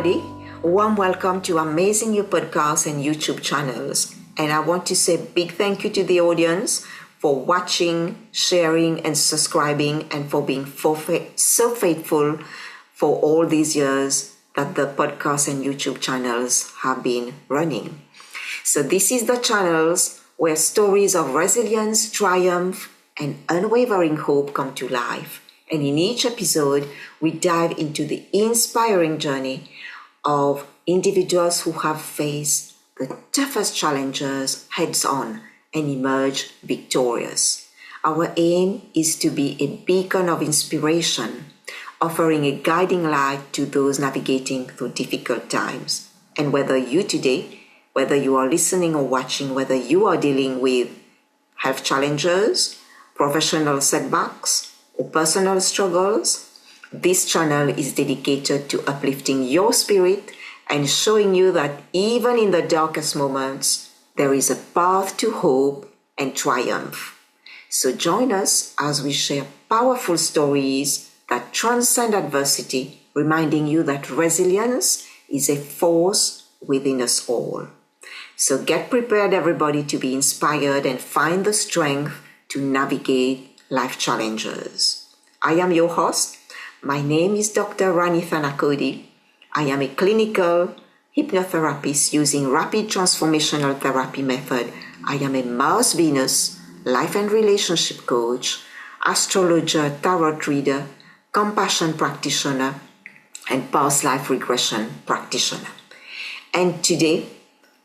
everybody. Warm welcome to Amazing You podcast and YouTube channels. And I want to say a big thank you to the audience for watching, sharing, and subscribing, and for being so faithful for all these years that the podcast and YouTube channels have been running. So this is the channels where stories of resilience, triumph, and unwavering hope come to life. And in each episode, we dive into the inspiring journey of individuals who have faced the toughest challenges heads on and emerge victorious. Our aim is to be a beacon of inspiration, offering a guiding light to those navigating through difficult times. And whether you are listening or watching, whether you are dealing with health challenges, professional setbacks, or personal struggles, this channel is dedicated to uplifting your spirit and showing you that even in the darkest moments, there is a path to hope and triumph. So join us as we share powerful stories that transcend adversity, reminding you that resilience is a force within us all. So get prepared, everybody, to be inspired and find the strength to navigate life challenges. I am your host. My name is Dr. Rani Thanacoody. I am a clinical hypnotherapist using rapid transformational therapy method. I am a Mars Venus life and relationship coach, astrologer, tarot reader, compassion practitioner, and past life regression practitioner. And today,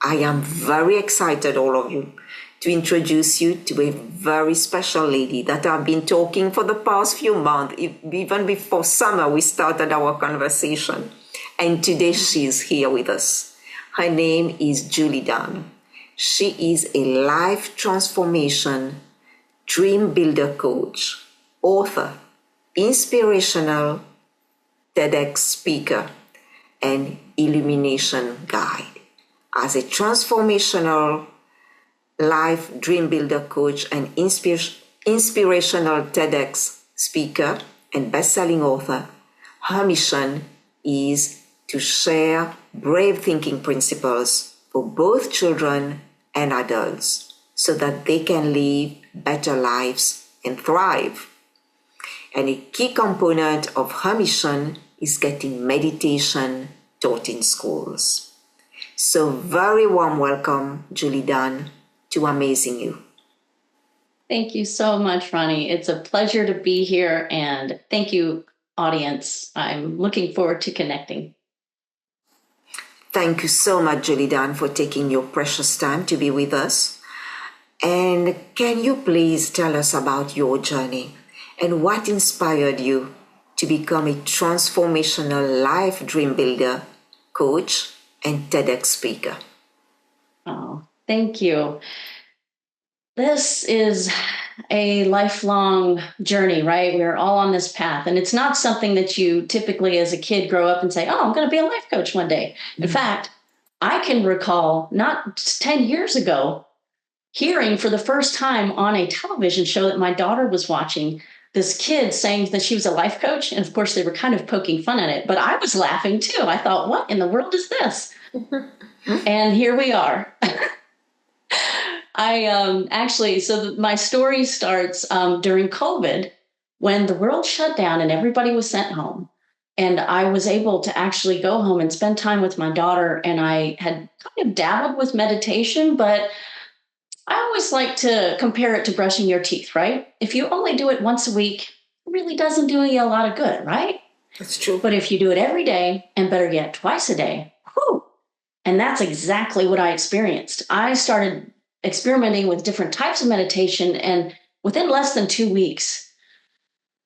I am very excited, all of you, to introduce you to a very special lady that I've been talking for the past few months. Even before summer, we started our conversation. And today she's here with us. Her name is Julie Dunn. She is a life transformation dream builder coach, author, inspirational TEDx speaker, and Illumination guide. As a transformational life dream builder coach and inspirational TEDx speaker and bestselling author, her mission is to share brave thinking principles for both children and adults so that they can live better lives and thrive. And a key component of her mission is getting meditation taught in schools. So very warm welcome, Julie Dunn, to Amazing You. Thank you so much, Rani. It's a pleasure to be here, and thank you, audience. I'm looking forward to connecting. Thank you so much, Julie Dunn, for taking your precious time to be with us. And can you please tell us about your journey and what inspired you to become a transformational life dream builder, coach, and TEDx speaker? Oh, thank you. This is a lifelong journey, right? We're all on this path. And it's not something that you typically as a kid grow up and say, oh, I'm going to be a life coach one day. In fact, I can recall not 10 years ago hearing for the first time on a television show that my daughter was watching this kid saying that she was a life coach. And of course, they were kind of poking fun at it, but I was laughing too. I thought, what in the world is this? And here we are. My story starts during COVID when the world shut down and everybody was sent home. And I was able to actually go home and spend time with my daughter. And I had kind of dabbled with meditation, but I always like to compare it to brushing your teeth, right? If you only do it once a week, it really doesn't do you a lot of good, right? That's true. But if you do it every day, and better yet, twice a day, whew, and that's exactly what I experienced. I started experimenting with different types of meditation, and within less than 2 weeks,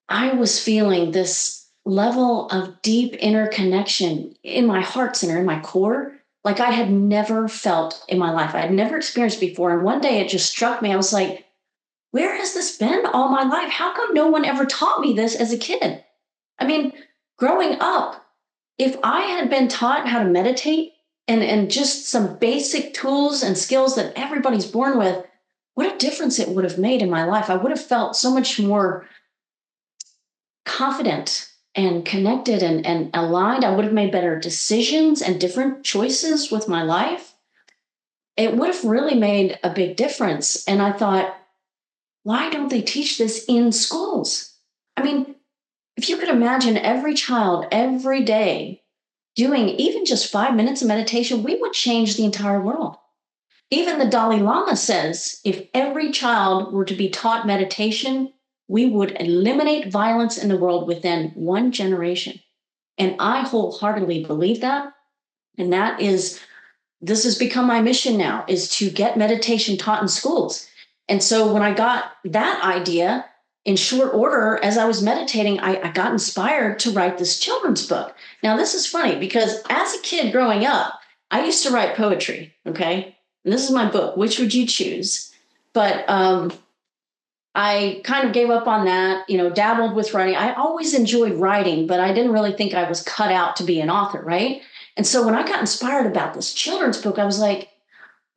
I was feeling this level of deep inner connection in my heart center, in my core, like I had never felt in my life. I had never experienced before. And one day it just struck me. I was like, where has this been all my life? How come no one ever taught me this as a kid? I mean, growing up, if I had been taught how to meditate and just some basic tools and skills that everybody's born with, what a difference it would have made in my life. I would have felt so much more confident and connected and aligned, I would have made better decisions and different choices with my life. It would have really made a big difference. And I thought, why don't they teach this in schools? I mean, if you could imagine every child every day doing even just 5 minutes of meditation, we would change the entire world. Even the Dalai Lama says if every child were to be taught meditation, we would eliminate violence in the world within one generation. And I wholeheartedly believe that. And this has become my mission now, is to get meditation taught in schools. And so when I got that idea, in short order, as I was meditating, I got inspired to write this children's book. Now, this is funny because as a kid growing up, I used to write poetry, okay? And this is my book, Which Would You Choose? But I kind of gave up on that, dabbled with writing. I always enjoyed writing, but I didn't really think I was cut out to be an author, right? And so when I got inspired about this children's book, I was like,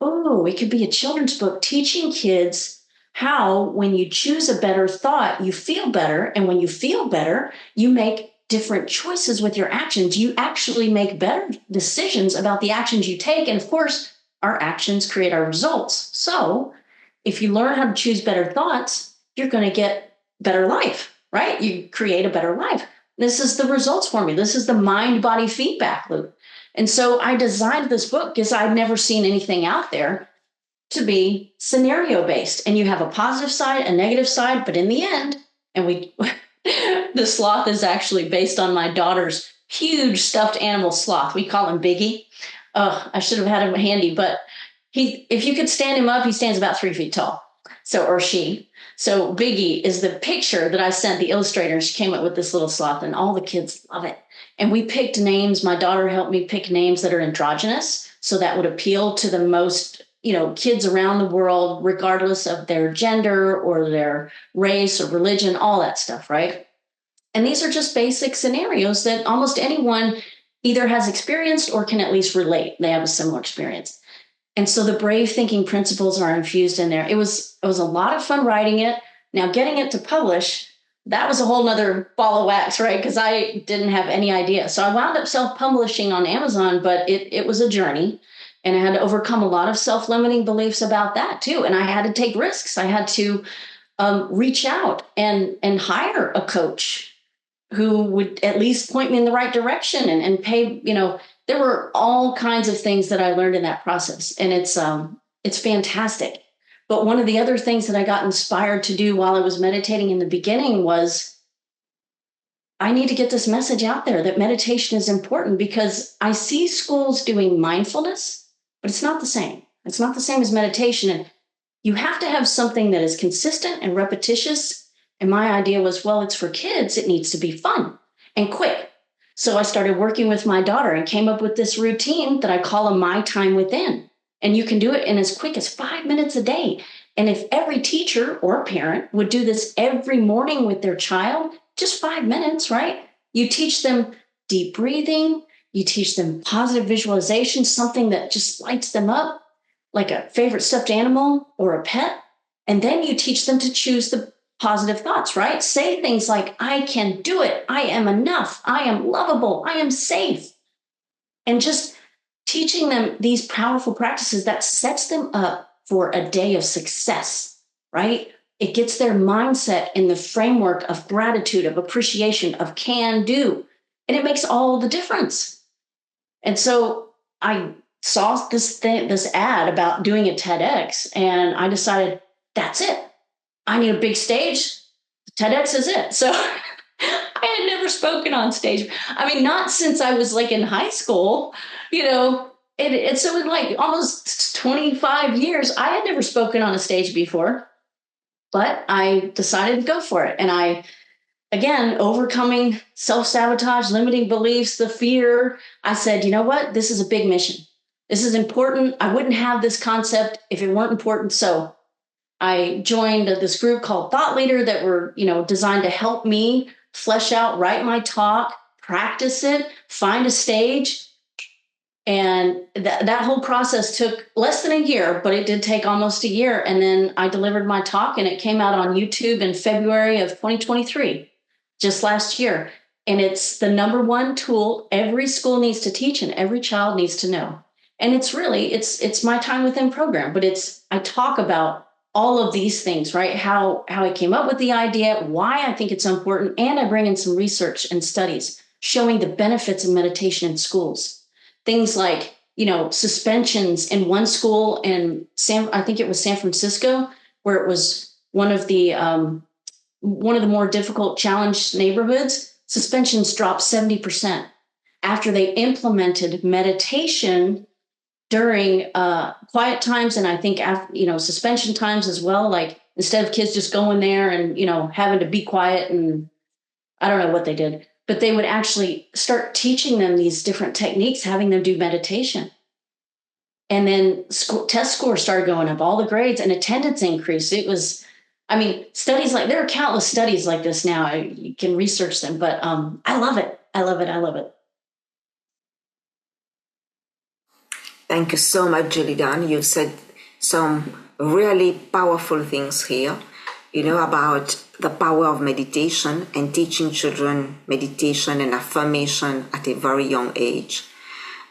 oh, it could be a children's book teaching kids how, when you choose a better thought, you feel better. And when you feel better, you make different choices with your actions. You actually make better decisions about the actions you take. And of course, our actions create our results. So if you learn how to choose better thoughts, you're going to get better life, right? You create a better life. This is the results formula. This is the mind-body feedback loop. And so I designed this book because I'd never seen anything out there to be scenario-based. And you have a positive side, a negative side, but in the end, the sloth is actually based on my daughter's huge stuffed animal sloth. We call him Biggie. Oh, I should have had him handy, but if you could stand him up, he stands about 3 feet tall. Or she. So Biggie is the picture that I sent the illustrator. She came up with this little sloth, and all the kids love it. And we picked names. My daughter helped me pick names that are androgynous, so that would appeal to the most, kids around the world, regardless of their gender or their race or religion, all that stuff, right? And these are just basic scenarios that almost anyone either has experienced or can at least relate. They have a similar experience. And so the brave thinking principles are infused in there. It was a lot of fun writing it. Now, getting it to publish, that was a whole nother ball of wax, right? Because I didn't have any idea. So I wound up self-publishing on Amazon, but it was a journey. And I had to overcome a lot of self-limiting beliefs about that too. And I had to take risks. I had to reach out and hire a coach who would at least point me in the right direction and pay, there were all kinds of things that I learned in that process. And it's fantastic. But one of the other things that I got inspired to do while I was meditating in the beginning was I need to get this message out there that meditation is important, because I see schools doing mindfulness, but it's not the same. It's not the same as meditation. And you have to have something that is consistent and repetitious. And my idea was, well, it's for kids. It needs to be fun and quick. So I started working with my daughter and came up with this routine that I call a My Time Within. And you can do it in as quick as 5 minutes a day. And if every teacher or parent would do this every morning with their child, just 5 minutes, right? You teach them deep breathing. You teach them positive visualization, something that just lights them up, like a favorite stuffed animal or a pet. And then you teach them to choose the positive thoughts, right? Say things like, I can do it. I am enough. I am lovable. I am safe. And just teaching them these powerful practices that sets them up for a day of success, right? It gets their mindset in the framework of gratitude, of appreciation, of can do. And it makes all the difference. And so I saw this ad about doing a TEDx, and I decided that's it. I need a big stage. TEDx is it. So I had never spoken on stage. I mean, not since I was like in high school, so in like almost 25 years, I had never spoken on a stage before, but I decided to go for it. And again, overcoming self-sabotage, limiting beliefs, the fear, I said, you know what? This is a big mission. This is important. I wouldn't have this concept if it weren't important. So I joined this group called Thought Leader that were, designed to help me flesh out, write my talk, practice it, find a stage. And that whole process took less than a year, but it did take almost a year. And then I delivered my talk, and it came out on YouTube in February of 2023, just last year. And it's the number one tool every school needs to teach and every child needs to know. And it's really, it's my time within program, but I talk about all of these things, right? How I came up with the idea, why I think it's important. And I bring in some research and studies showing the benefits of meditation in schools. Things like, suspensions in one school in I think it was San Francisco, where it was one of the more difficult challenged neighborhoods. Suspensions dropped 70% after they implemented meditation during quiet times, and I think after, suspension times as well. Like instead of kids just going there and having to be quiet, and I don't know what they did, but they would actually start teaching them these different techniques, having them do meditation, and then test scores started going up, all the grades, and attendance increased. It was, studies like there are countless studies like this now. You can research them, but I love it. I love it. I love it. Thank you so much, Jillian. You've said some really powerful things here, about the power of meditation and teaching children meditation and affirmation at a very young age.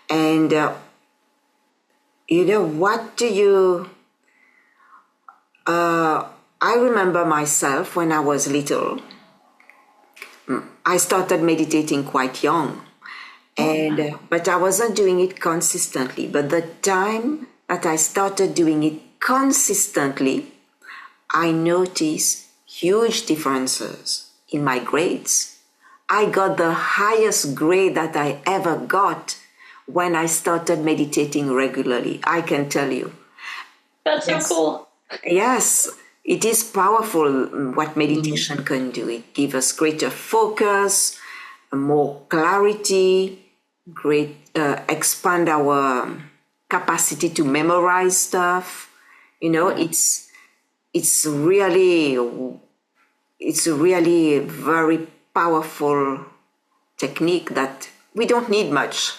And, what do you... I remember myself when I was little, I started meditating quite young. And but I wasn't doing it consistently. But the time that I started doing it consistently, I noticed huge differences in my grades. I got the highest grade that I ever got when I started meditating regularly. I can tell you. That's so cool. Yes, it is powerful what meditation can do. It gives us greater focus, more clarity, expand our capacity to memorize stuff. It's really a very powerful technique that we don't need much.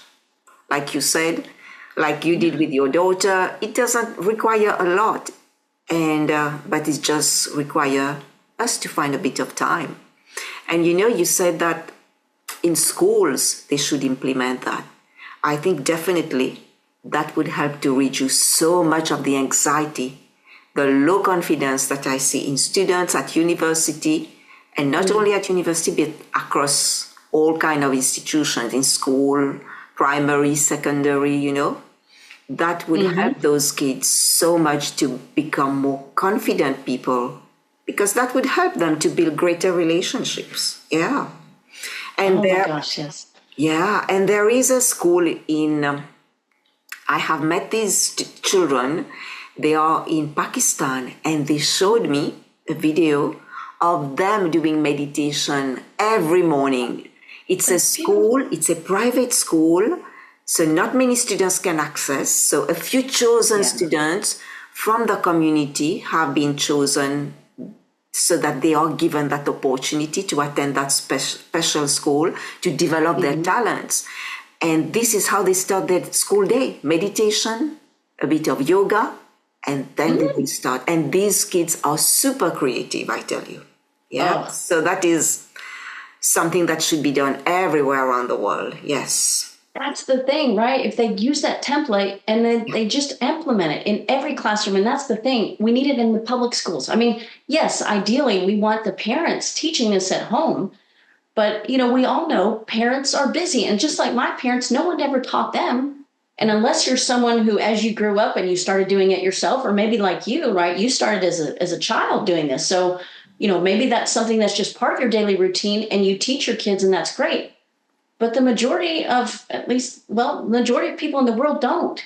Like you said, like you did with your daughter, it doesn't require a lot, but it just require us to find a bit of time. And you said that in schools, they should implement that. I think definitely that would help to reduce so much of the anxiety, the low confidence that I see in students at university, and not only at university, but across all kind of institutions, in school, primary, secondary, that would help those kids so much to become more confident people, because that would help them to build greater relationships. Yeah. And my gosh, yes. Yeah, and there is a school in, I have met these children, they are in Pakistan, and they showed me a video of them doing meditation every morning. It's a school, it's a private school, so not many students can access. So a few chosen students from the community have been chosen so that they are given that opportunity to attend that special school to develop their talents. And this is how they start their school day. Meditation, a bit of yoga, and then they will start. And these kids are super creative, I tell you. Yeah. So that is something that should be done everywhere around the world. Yes. That's the thing, right? If they use that template and then they just implement it in every classroom, and that's the thing, we need it in the public schools. Yes, ideally, we want the parents teaching this at home, but we all know parents are busy, and just like my parents, no one ever taught them. And unless you're someone who, as you grew up and you started doing it yourself, or maybe like you, right, you started as a child doing this, so maybe that's something that's just part of your daily routine, and you teach your kids, and that's great. But the majority of people in the world don't.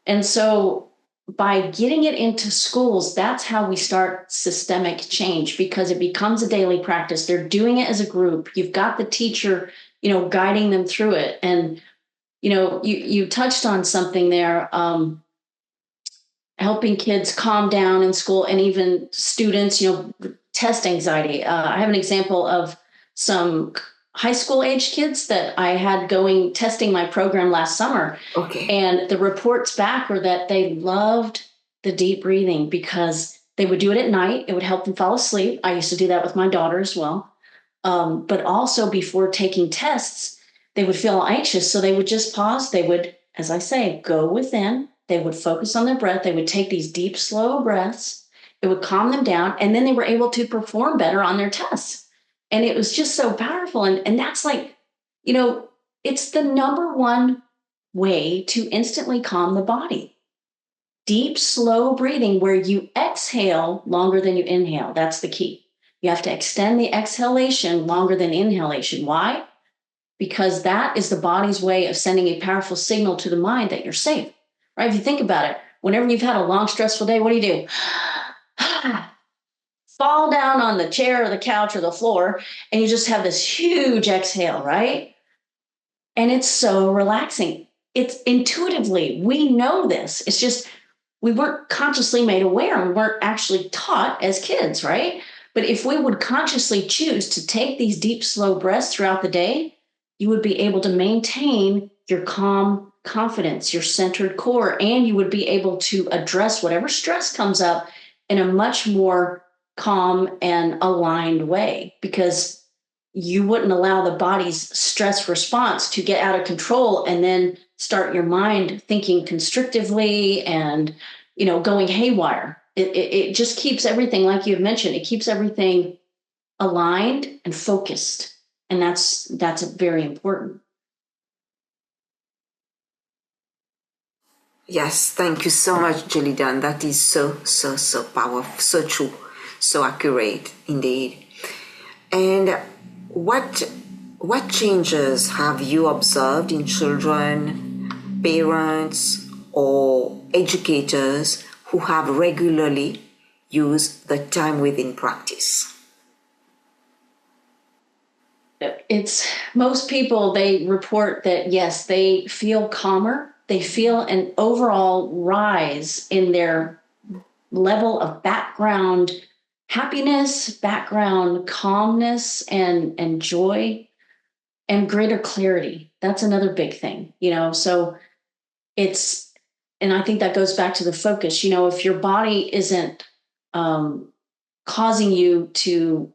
And so by getting it into schools, that's how we start systemic change, because it becomes a daily practice. They're doing it as a group. You've got the teacher, guiding them through it. And, you touched on something there, helping kids calm down in school, and even students, test anxiety. I have an example of some high school age kids that I had testing my program last summer. Okay. And the reports back were that they loved the deep breathing because they would do it at night. It would help them fall asleep. I used to do that with my daughter as well. But also before taking tests, they would feel anxious. So they would just pause. They would, as I say, go within. They would focus on their breath. They would take these deep, slow breaths. It would calm them down. And then they were able to perform better on their tests. And it was just so powerful. And that's like, it's the number one way to instantly calm the body. Deep, slow breathing where you exhale longer than you inhale. That's the key. You have to extend the exhalation longer than inhalation. Why? Because that is the body's way of sending a powerful signal to the mind that you're safe, right? If you think about it, whenever you've had a long, stressful day, what do? Fall down on the chair or the couch or the floor, and you just have this huge exhale, right? And it's so relaxing. It's intuitively, we know this. It's just, we weren't consciously made aware. We weren't actually taught as kids, right? But if we would consciously choose to take these deep, slow breaths throughout the day, you would be able to maintain your calm confidence, your centered core, and you would be able to address whatever stress comes up in a much more calm and aligned way, because you wouldn't allow the body's stress response to get out of control and then start your mind thinking constrictively and, going haywire. It just keeps everything, like you've mentioned, it keeps everything aligned and focused. And that's very important. Yes, thank you so much, Jillian. That is so powerful, so true, so accurate indeed. And what changes have you observed in children, parents, or educators who have regularly used the time within practice? It's most people, they report that, yes, they feel calmer. They feel an overall rise in their level of background happiness, background calmness, and joy, and greater clarity. That's another big thing, so and I think that goes back to the focus. If your body isn't causing you to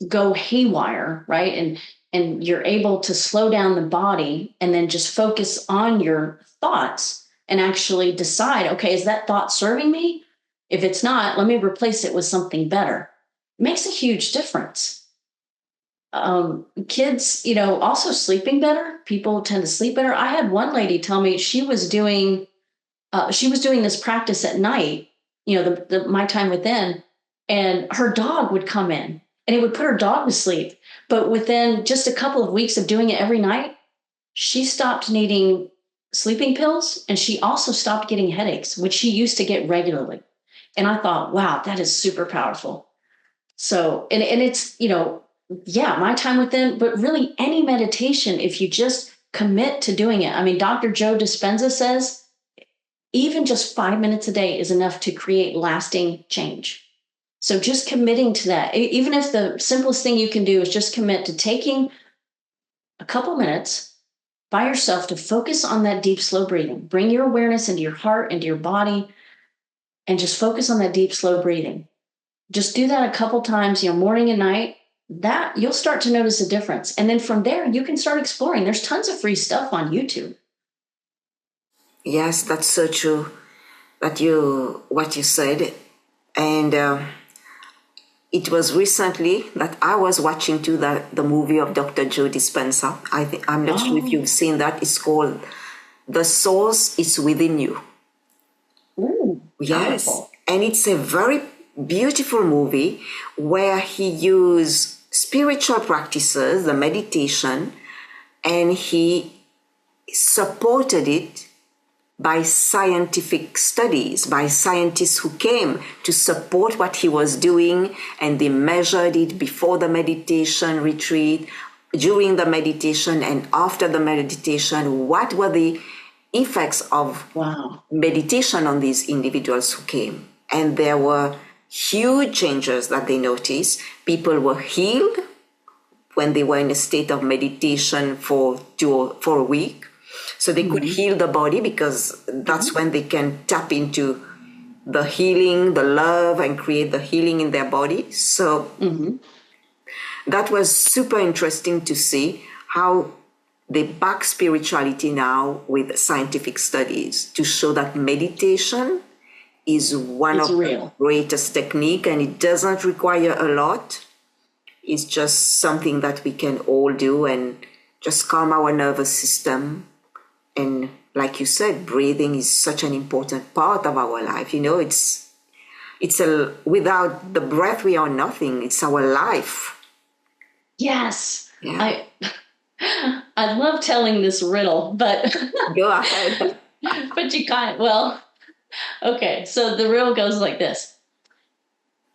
go haywire, right? And you're able to slow down the body and then just focus on your thoughts and actually decide, okay, is that thought serving me? If it's not, let me replace it with something better. It makes a huge difference. Kids, also sleeping better. People tend to sleep better. I had one lady tell me she was doing this practice at night, the my time within, and her dog would come in and it would put her dog to sleep. But within just a couple of weeks of doing it every night, she stopped needing sleeping pills, and she also stopped getting headaches, which she used to get regularly. And I thought, wow, that is super powerful. So, and it's, my time within, but really any meditation, if you just commit to doing it. I mean, Dr. Joe Dispenza says, even just 5 minutes a day is enough to create lasting change. So just committing to that, even if the simplest thing you can do is just commit to taking a couple minutes by yourself to focus on that deep, slow breathing. Bring your awareness into your heart, into your body, and just focus on that deep, slow breathing. Just do that a couple times, morning and night. That you'll start to notice a difference. And then from there, you can start exploring. There's tons of free stuff on YouTube. Yes, that's so true. What you said. And it was recently that I was watching too the movie of Dr. Joe Dispenza. I'm not sure if you've seen that. It's called The Source is Within You. Ooh, yes. Powerful. And it's a very beautiful movie where he used spiritual practices, the meditation, and he supported it by scientific studies, by scientists who came to support what he was doing, and they measured it before the meditation retreat, during the meditation, and after the meditation. What were the effects of meditation on these individuals who came? And there were huge changes that they noticed. People were healed when they were in a state of meditation for a week. So they could heal the body, because that's when they can tap into the healing, the love, and create the healing in their body. So That was super interesting to see how they back spirituality now with scientific studies to show that meditation is one It's of real. the greatest technique, and it doesn't require a lot. It's just something that we can all do and just calm our nervous system. And like you said, breathing is such an important part of our life. You know, without the breath, we are nothing. It's our life. Yes. Yeah. I love telling this riddle, but Go ahead. but you can't. Well, okay. So the riddle goes like this.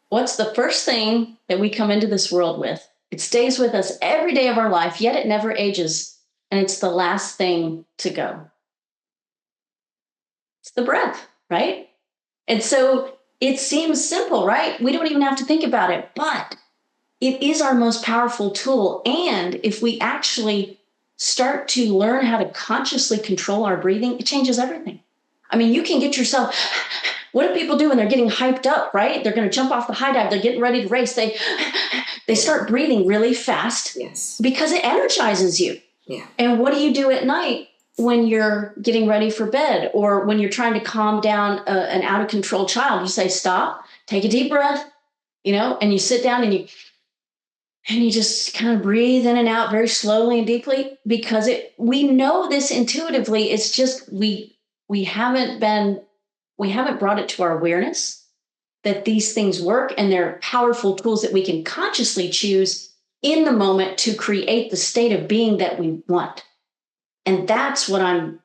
What's the first thing that we come into this world with? It stays with us every day of our life, yet it never ages. And it's the last thing to go. It's the breath, right? And so it seems simple, right? We don't even have to think about it, but it is our most powerful tool. And if we actually start to learn how to consciously control our breathing, it changes everything. I mean, you can get yourself, what do people do when they're getting hyped up, right? They're going to jump off the high dive. They're getting ready to race. They start breathing really fast. Yes. Because it energizes you. Yeah. And what do you do at night when you're getting ready for bed, or when you're trying to calm down an out of control child? You say, stop, take a deep breath, and you sit down and you just kind of breathe in and out very slowly and deeply, because we know this intuitively. It's just we haven't brought it to our awareness that these things work, and they're powerful tools that we can consciously choose in the moment to create the state of being that we want. And that's what I'm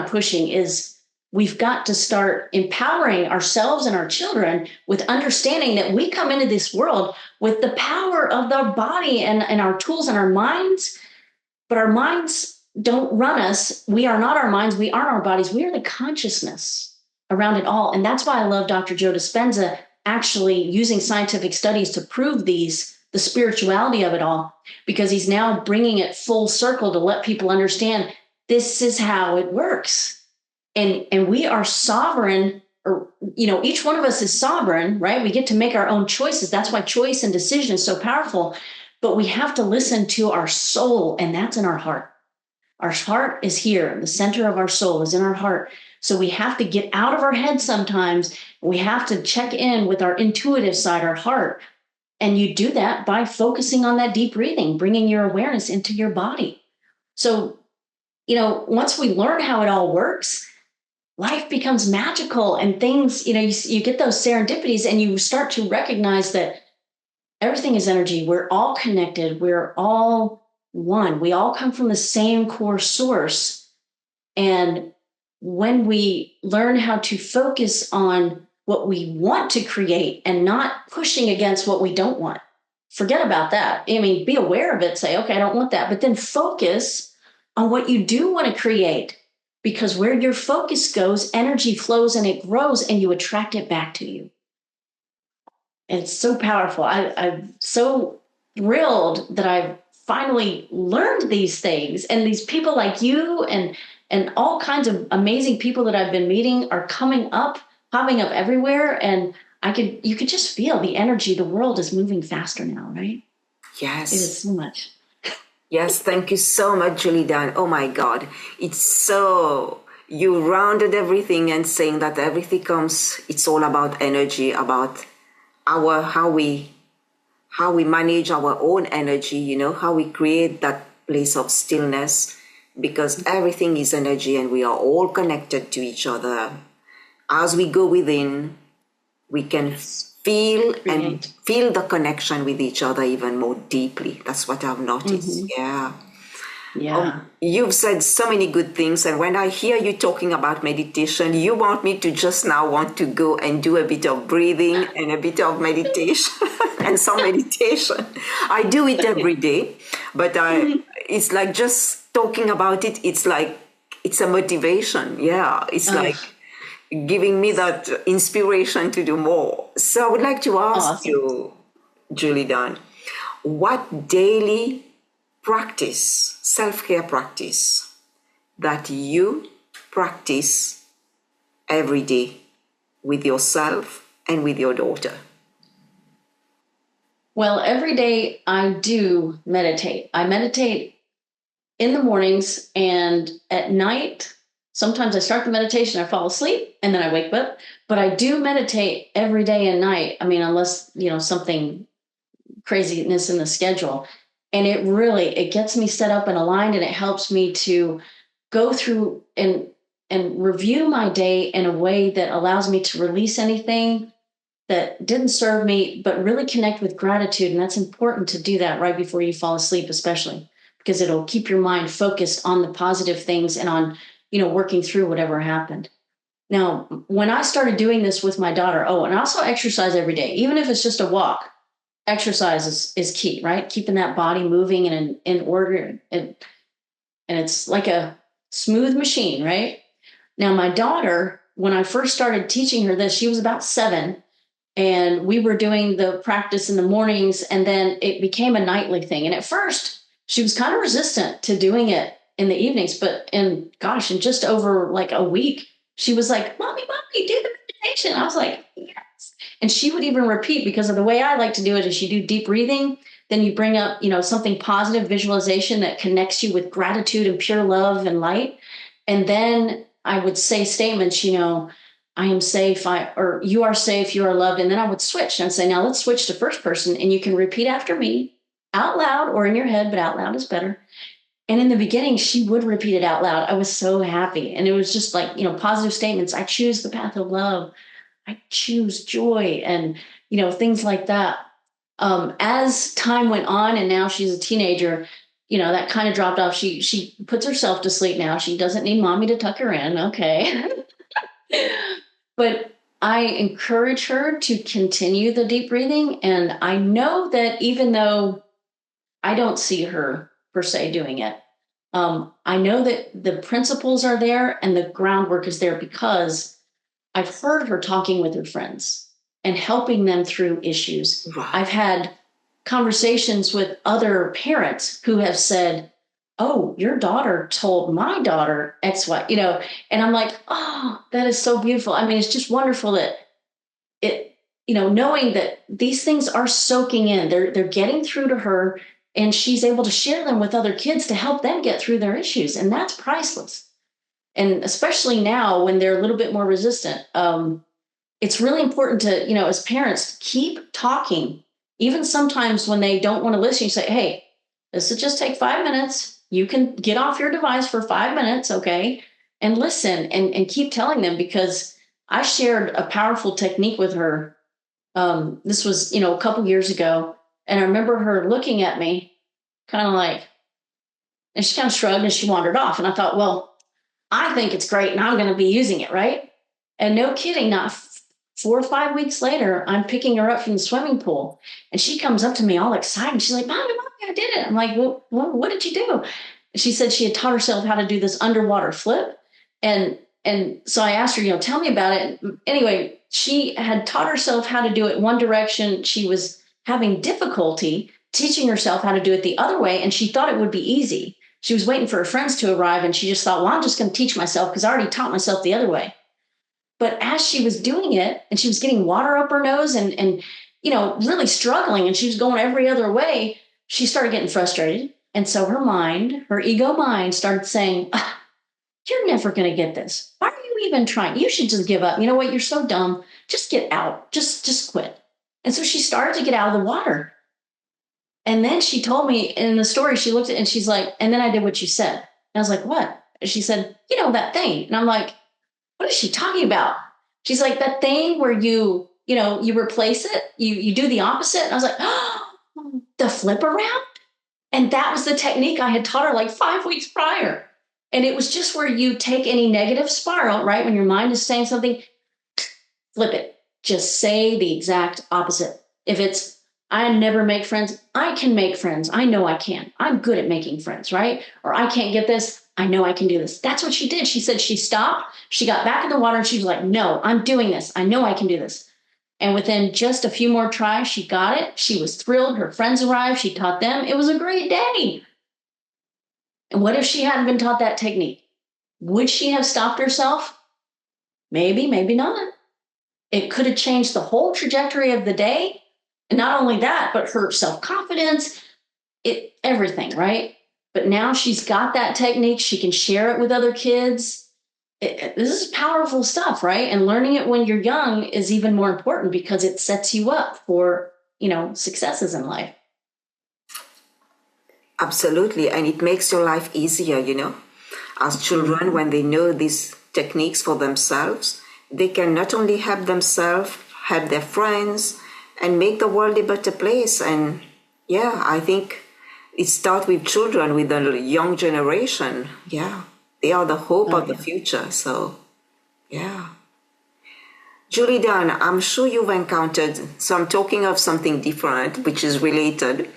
pushing is we've got to start empowering ourselves and our children with understanding that we come into this world with the power of our body and our tools and our minds, but our minds don't run us. We are not our minds. We aren't our bodies. We are the consciousness around it all. And that's why I love Dr. Joe Dispenza actually using scientific studies to prove the spirituality of it all, because he's now bringing it full circle to let people understand this is how it works. And we are sovereign, or, each one of us is sovereign, right? We get to make our own choices. That's why choice and decision is so powerful. But we have to listen to our soul, and that's in our heart. Our heart is here. The center of our soul is in our heart. So we have to get out of our head sometimes. We have to check in with our intuitive side, our heart. And you do that by focusing on that deep breathing, bringing your awareness into your body. So, once we learn how it all works, life becomes magical, and things, you get those serendipities, and you start to recognize that everything is energy. We're all connected. We're all one. We all come from the same core source. And when we learn how to focus on what we want to create and not pushing against what we don't want, forget about that. I mean, be aware of it. Say, okay, I don't want that. But then focus on what you do want to create, because where your focus goes, energy flows and it grows, and you attract it back to you. And it's so powerful. I'm so thrilled that I've finally learned these things, and these people like you and all kinds of amazing people that I've been meeting are popping up everywhere. And you could just feel the energy. The world is moving faster now, right? Yes. It is so much. Yes, thank you so much, Julie Dan. Oh my God. You rounded everything and saying that it's all about energy, about how we manage our own energy, how we create that place of stillness, because everything is energy and we are all connected to each other. As we go within, we can feel the connection with each other even more deeply. That's what I've noticed. Mm-hmm. Yeah. You've said so many good things, and when I hear you talking about meditation, you want me to just now want to go and do a bit of breathing and a bit of meditation and some meditation. I do it every day, but it's like just talking about it. It's like it's a motivation. Yeah, it's like giving me that inspiration to do more. So I would like to ask you, Julie Dan, what daily practice, self-care practice, that you practice every day with yourself and with your daughter? Well, every day I do meditate. I meditate in the mornings and at night. Sometimes I start the meditation, I fall asleep, and then I wake up. But I do meditate every day and night. I mean, unless, something craziness in the schedule. And it gets me set up and aligned, and it helps me to go through and review my day in a way that allows me to release anything that didn't serve me, but really connect with gratitude. And that's important to do that right before you fall asleep, especially because it'll keep your mind focused on the positive things and on, working through whatever happened. Now, when I started doing this with my daughter, and I also exercise every day, even if it's just a walk. Exercise is key, right? Keeping that body moving and in order. And it's like a smooth machine, right? Now, my daughter, when I first started teaching her this, she was about 7. And we were doing the practice in the mornings, and then it became a nightly thing. And at first, she was kind of resistant to doing it in the evenings. But in just over like a week, she was like, Mommy, do the meditation. I was like, yes. And she would even repeat, because of the way I like to do it is you do deep breathing. Then you bring up, something positive, visualization that connects you with gratitude and pure love and light. And then I would say statements, I am safe, or you are safe, you are loved. And then I would switch and say, now let's switch to first person. And you can repeat after me out loud or in your head, but out loud is better. And in the beginning, she would repeat it out loud. I was so happy. And it was just like, positive statements. I choose the path of love. I choose joy, and, things like that. As time went on, and now she's a teenager, that kind of dropped off. She puts herself to sleep now. She doesn't need mommy to tuck her in. Okay. But I encourage her to continue the deep breathing. And I know that even though I don't see her per se doing it, I know that the principles are there and the groundwork is there, because I've heard her talking with her friends and helping them through issues. Wow. I've had conversations with other parents who have said, oh, your daughter told my daughter X, Y, and I'm like, oh, that is so beautiful. I mean, it's just wonderful that knowing that these things are soaking in, they're getting through to her, and she's able to share them with other kids to help them get through their issues. And that's priceless. And especially now when they're a little bit more resistant, it's really important to, as parents, keep talking. Even sometimes when they don't want to listen, you say, hey, this will just take 5 minutes. You can get off your device for 5 minutes, okay? And listen and keep telling them, because I shared a powerful technique with her. This was, a couple years ago. And I remember her looking at me kind of like, and she kind of shrugged and she wandered off. And I thought, well, I think it's great and I'm going to be using it, right? And no kidding, not 4 or 5 weeks later, I'm picking her up from the swimming pool, and she comes up to me all excited. She's like, Mommy, I did it. I'm like, well, what did you do? And she said she had taught herself how to do this underwater flip. And so I asked her, tell me about it. Anyway, she had taught herself how to do it one direction. She was having difficulty teaching herself how to do it the other way, and she thought it would be easy. She was waiting for her friends to arrive, and she just thought, well, I'm just going to teach myself because I already taught myself the other way. But as she was doing it, and she was getting water up her nose and really struggling, and she was going every other way, she started getting frustrated. And so her ego mind started saying, you're never going to get this. Why are you even trying? You should just give up. You know what? You're so dumb. Just get out. Just quit. And so she started to get out of the water. And then she told me in the story, she looked at and she's like, and then I did what you said. And I was like, what? And she said, that thing. And I'm like, what is she talking about? She's like, that thing where you replace it, you do the opposite. And I was like, oh, the flip around. And that was the technique I had taught her like 5 weeks prior. And it was just where you take any negative spiral, right? When your mind is saying something, flip it. Just say the exact opposite. If it's, I never make friends, I can make friends. I know I can. I'm good at making friends, right? Or I can't get this. I know I can do this. That's what she did. She said she stopped. She got back in the water and she was like, no, I'm doing this. I know I can do this. And within just a few more tries, she got it. She was thrilled. Her friends arrived. She taught them. It was a great day. And what if she hadn't been taught that technique? Would she have stopped herself? Maybe, maybe not. It could have changed the whole trajectory of the day, And not only that, but her self-confidence, everything, right? But now she's got that technique. She can share it with other kids. This is powerful stuff, right? And learning it when you're young is even more important because it sets you up for, successes in life. Absolutely. And it makes your life easier, As children, when they know these techniques for themselves, they can not only help themselves, help their friends, and make the world a better place. And yeah, I think it starts with children, with the young generation. Yeah, they are the hope of the future. So, yeah. Julie Dunn, I'm sure you've encountered, so I'm talking of something different, which is related,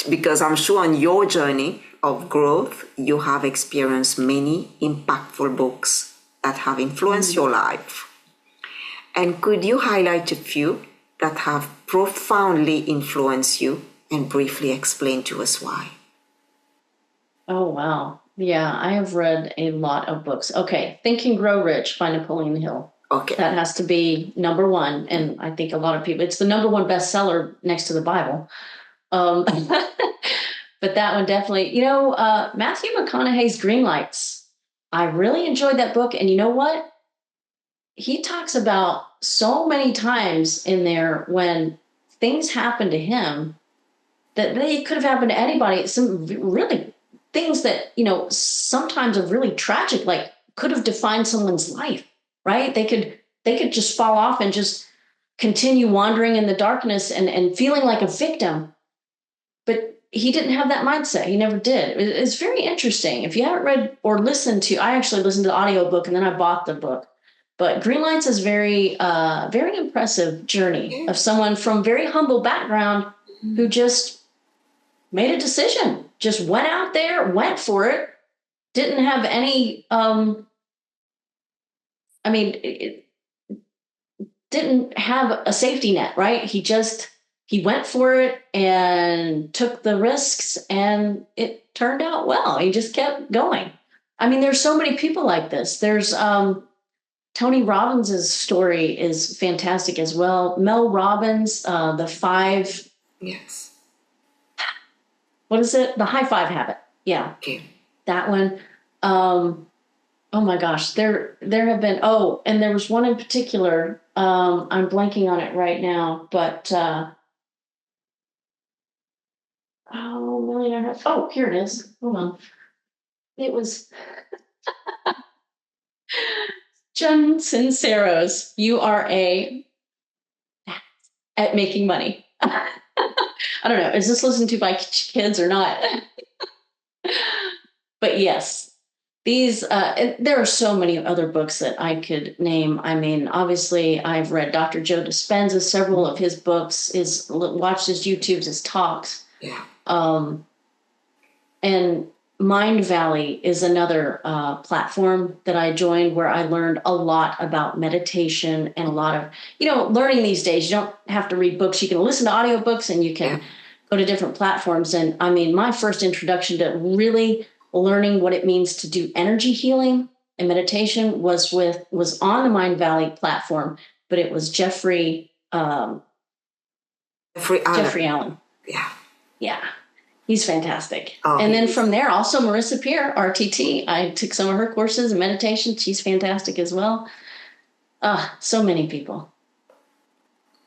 because I'm sure on your journey of growth, you have experienced many impactful books that have influenced your life. And could you highlight a few that have profoundly influenced you and briefly explain to us why? Oh, wow. Yeah, I have read a lot of books. Okay, Think and Grow Rich by Napoleon Hill. Okay. That has to be number one. And I think a lot of people, it's the number one bestseller next to the Bible. But that one definitely, Matthew McConaughey's Green Lights. I really enjoyed that book. And you know what? He talks about so many times in there when things happen to him that they could have happened to anybody. Some really things that, sometimes are really tragic, like could have defined someone's life, right? They could just fall off and just continue wandering in the darkness and feeling like a victim. But he didn't have that mindset. He never did. It's very interesting. If you haven't read or listened to, I actually listened to the audiobook and then I bought the book. But Green Lights is very impressive journey of someone from very humble background who just made a decision, just went out there, went for it, didn't have any, it didn't have a safety net, right? He went for it and took the risks and it turned out well. He just kept going. There's so many people like this. There's Tony Robbins' story is fantastic as well. Mel Robbins, the 5. Yes. What is it? The High Five Habit. Yeah. Okay. That one. Oh my gosh. There have been, and there was one in particular. I'm blanking on it right now, but Millionaire. Here it is. Hold on. It was Jen Sincero's URA at making money. I don't know. Is this listened to by kids or not? But yes, these, there are so many other books that I could name. Obviously, I've read Dr. Joe Dispenza, several of his books, watched his YouTubes, his talks. Yeah. And Mind Valley is another platform that I joined where I learned a lot about meditation and a lot of, learning these days. You don't have to read books. You can listen to audiobooks and you can go to different platforms. And my first introduction to really learning what it means to do energy healing and meditation was on the Mind Valley platform, but it was Jeffrey Allen. Yeah. Yeah. He's fantastic. And then from there, also Marissa Peer, RTT. I took some of her courses in meditation. She's fantastic as well. So many people.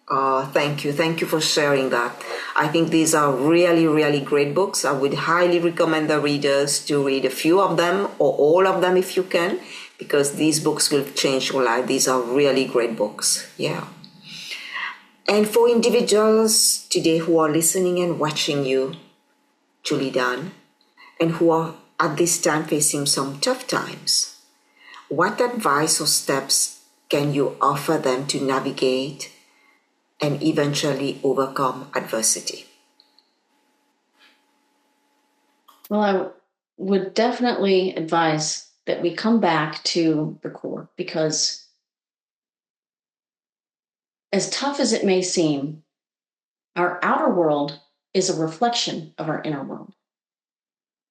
Thank you. Thank you for sharing that. I think these are really, really great books. I would highly recommend the readers to read a few of them or all of them if you can, because these books will change your life. These are really great books. Yeah. And for individuals today who are listening and watching you, Julie Dunn, and who are at this time facing some tough times, what advice or steps can you offer them to navigate and eventually overcome adversity? Well, I would definitely advise that we come back to the core, because as tough as it may seem, our outer world is a reflection of our inner world.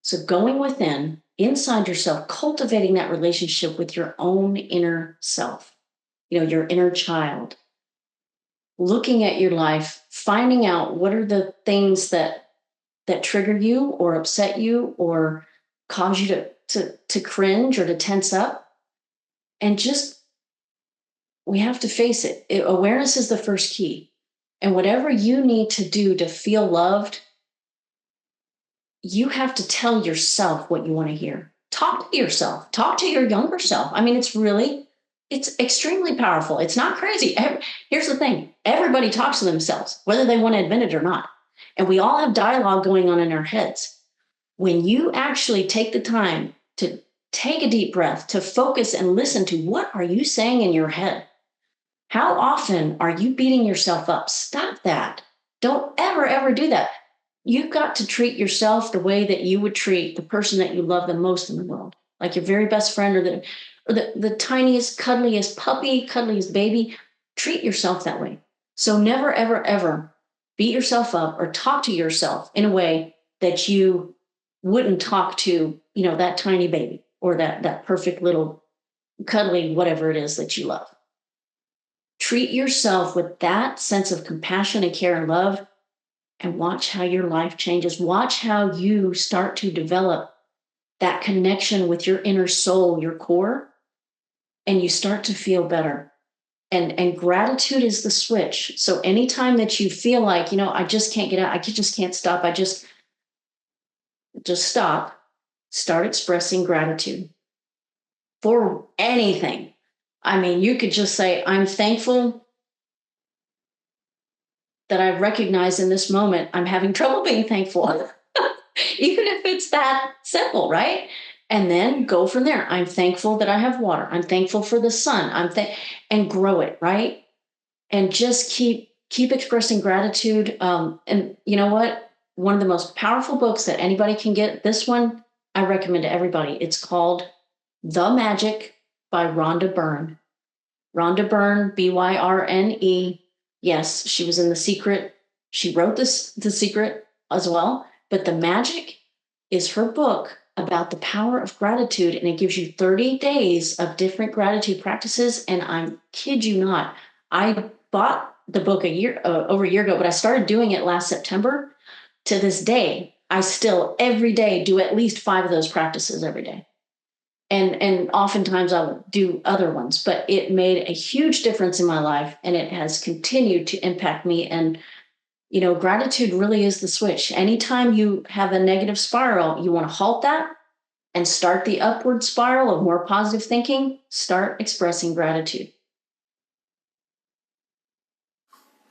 So going within, inside yourself, cultivating that relationship with your own inner self, your inner child, looking at your life, finding out what are the things that trigger you or upset you or cause you to cringe or to tense up. And just, we have to face it. Awareness is the first key. And whatever you need to do to feel loved, you have to tell yourself what you want to hear. Talk to yourself. Talk to your younger self. I mean, it's extremely powerful. It's not crazy. Here's the thing. Everybody talks to themselves, whether they want to admit it or not. And we all have dialogue going on in our heads. When you actually take the time to take a deep breath, to focus and listen to what are you saying in your head? How often are you beating yourself up? Stop that. Don't ever, ever do that. You've got to treat yourself the way that you would treat the person that you love the most in the world, like your very best friend or the tiniest, cuddliest puppy, cuddliest baby. Treat yourself that way. So never, ever, ever beat yourself up or talk to yourself in a way that you wouldn't talk to, that tiny baby or that perfect little cuddly whatever it is that you love. Treat yourself with that sense of compassion and care and love, and watch how your life changes. Watch how you start to develop that connection with your inner soul, your core, and you start to feel better. And gratitude is the switch. So anytime that you feel like, I just can't get out, I just can't stop, I just stop, start expressing gratitude for anything. I mean, you could just say, I'm thankful that I recognize in this moment I'm having trouble being thankful, even if it's that simple, right? And then go from there. I'm thankful that I have water. I'm thankful for the sun. And grow it, right? And just keep expressing gratitude. And you know what? One of the most powerful books that anybody can get, this one I recommend to everybody. It's called The Magic by Rhonda Byrne. Rhonda Byrne, Byrne. Yes, she was in The Secret. She wrote The Secret as well. But The Magic is her book about the power of gratitude. And it gives you 30 days of different gratitude practices. And I kid you not, I bought the book over a year ago, but I started doing it last September. To this day, I still every day do at least 5 of those practices every day. And oftentimes I'll do other ones, but it made a huge difference in my life, and it has continued to impact me. And, gratitude really is the switch. Anytime you have a negative spiral, you want to halt that and start the upward spiral of more positive thinking. Start expressing gratitude.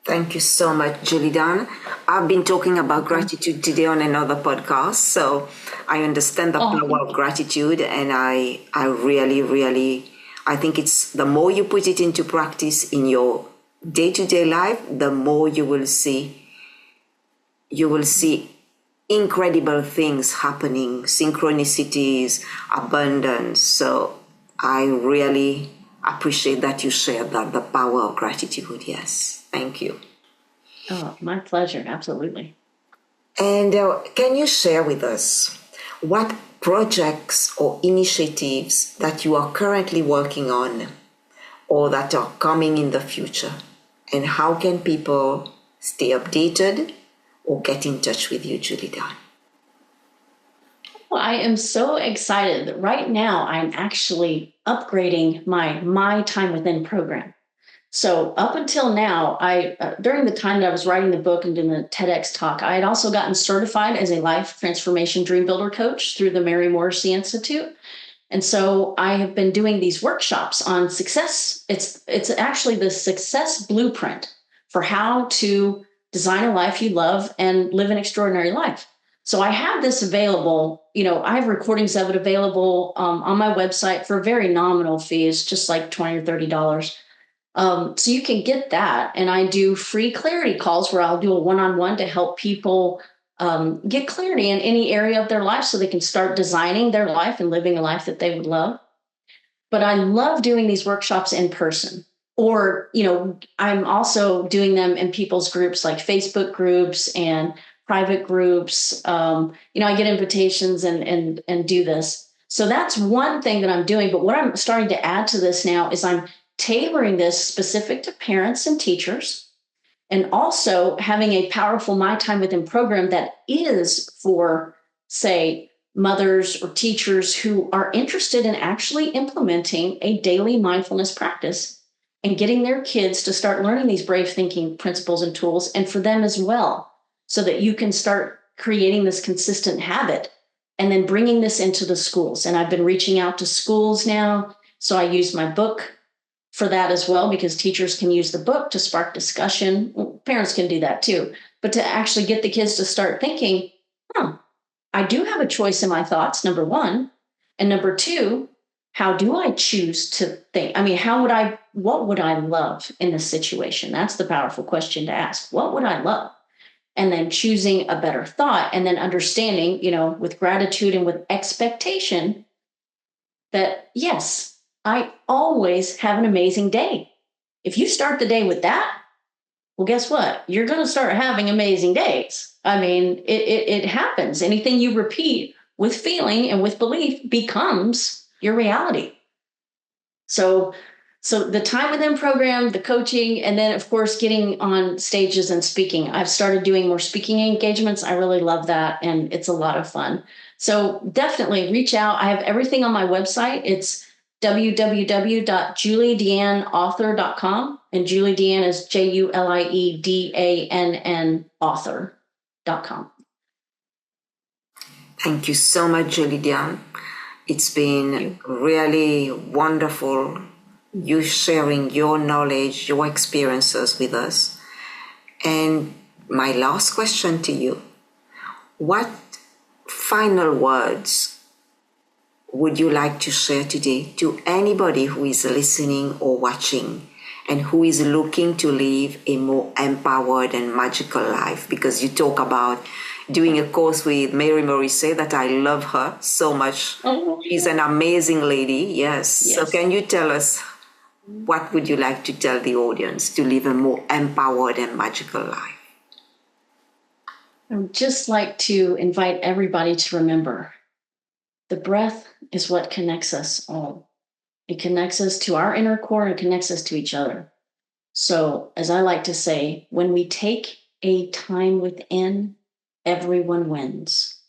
Thank you so much, Julie Dawn. I've been talking about gratitude today on another podcast, so I understand the power of gratitude, and I really, really, I think it's the more you put it into practice in your day-to-day life, the more you will see incredible things happening, synchronicities, abundance. So I really appreciate that you shared that, the power of gratitude. Yes. Thank you. Oh, my pleasure. Absolutely. And can you share with us what projects or initiatives that you are currently working on or that are coming in the future? And how can people stay updated or get in touch with you, Julie Dawn? Well, I am so excited that right now I'm actually upgrading my Time Within program. So up until now, during the time that I was writing the book and doing the TEDx talk, I had also gotten certified as a life transformation DreamBuilder Coach through the Mary Morrissey Institute. And so I have been doing these workshops on success. It's actually the success blueprint for how to design a life you love and live an extraordinary life. So I have this available, I have recordings of it available on my website for very nominal fees, just like $20 or $30. So you can get that. And I do free clarity calls where I'll do a one-on-one to help people get clarity in any area of their life so they can start designing their life and living a life that they would love. But I love doing these workshops in person. Or, I'm also doing them in people's groups like Facebook groups and private groups. I get invitations and do this. So that's one thing that I'm doing. But what I'm starting to add to this now is I'm tailoring this specific to parents and teachers. And also having a powerful My Time with Him program that is for, say, mothers or teachers who are interested in actually implementing a daily mindfulness practice and getting their kids to start learning these brave thinking principles and tools, and for them as well, so that you can start creating this consistent habit and then bringing this into the schools. And I've been reaching out to schools now. So I use my book for that as well, because teachers can use the book to spark discussion. Well, parents can do that too, but to actually get the kids to start thinking, I do have a choice in my thoughts, number one. And number two, how do I choose to think? I mean, what would I love in this situation? That's the powerful question to ask. What would I love? And then choosing a better thought, and then understanding, with gratitude and with expectation that, yes, I always have an amazing day. If you start the day with that, well, guess what? You're going to start having amazing days. I mean, it happens. Anything you repeat with feeling and with belief becomes your reality. So the Time With Him program, the coaching, and then, of course, getting on stages and speaking. I've started doing more speaking engagements. I really love that, and it's a lot of fun. So definitely reach out. I have everything on my website. It's www.juliedeanneauthor.com, and Julie Deanne is JULIEDANN author.com. Thank you so much, Julie Deanne. It's been really wonderful, you sharing your knowledge, your experiences with us. And my last question to you, what final words would you like to share today to anybody who is listening or watching and who is looking to live a more empowered and magical life? Because you talk about doing a course with Mary Morrissey, that I love her so much. Oh, she's an amazing lady. Yes. So can you tell us, what would you like to tell the audience to live a more empowered and magical life? I would just like to invite everybody to remember the breath is what connects us all. It connects us to our inner core and connects us to each other. So, as I like to say, when we take a time within, everyone wins.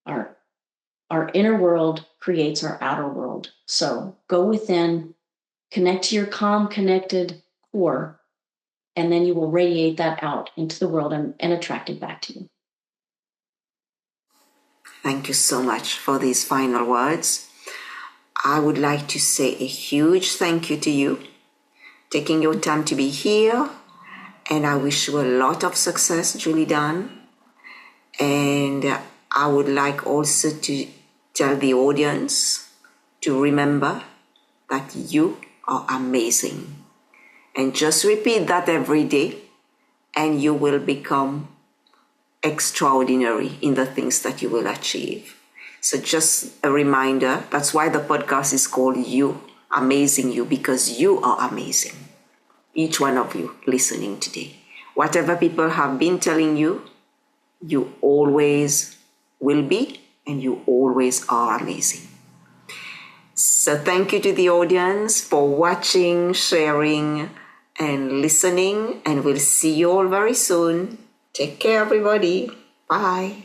Our inner world creates our outer world. So go within, connect to your calm, connected core, and then you will radiate that out into the world and attract it back to you. Thank you so much for these final words. I would like to say a huge thank you to you, taking your time to be here. And I wish you a lot of success, Julie Deanne. And I would like also to tell the audience to remember that you are amazing. And just repeat that every day, and you will become extraordinary in the things that you will achieve. So just a reminder, that's why the podcast is called You, Amazing You, because you are amazing. Each one of you listening today. Whatever people have been telling you, you always will be, and you always are amazing. So thank you to the audience for watching, sharing, and listening, and we'll see you all very soon. Take care, everybody. Bye.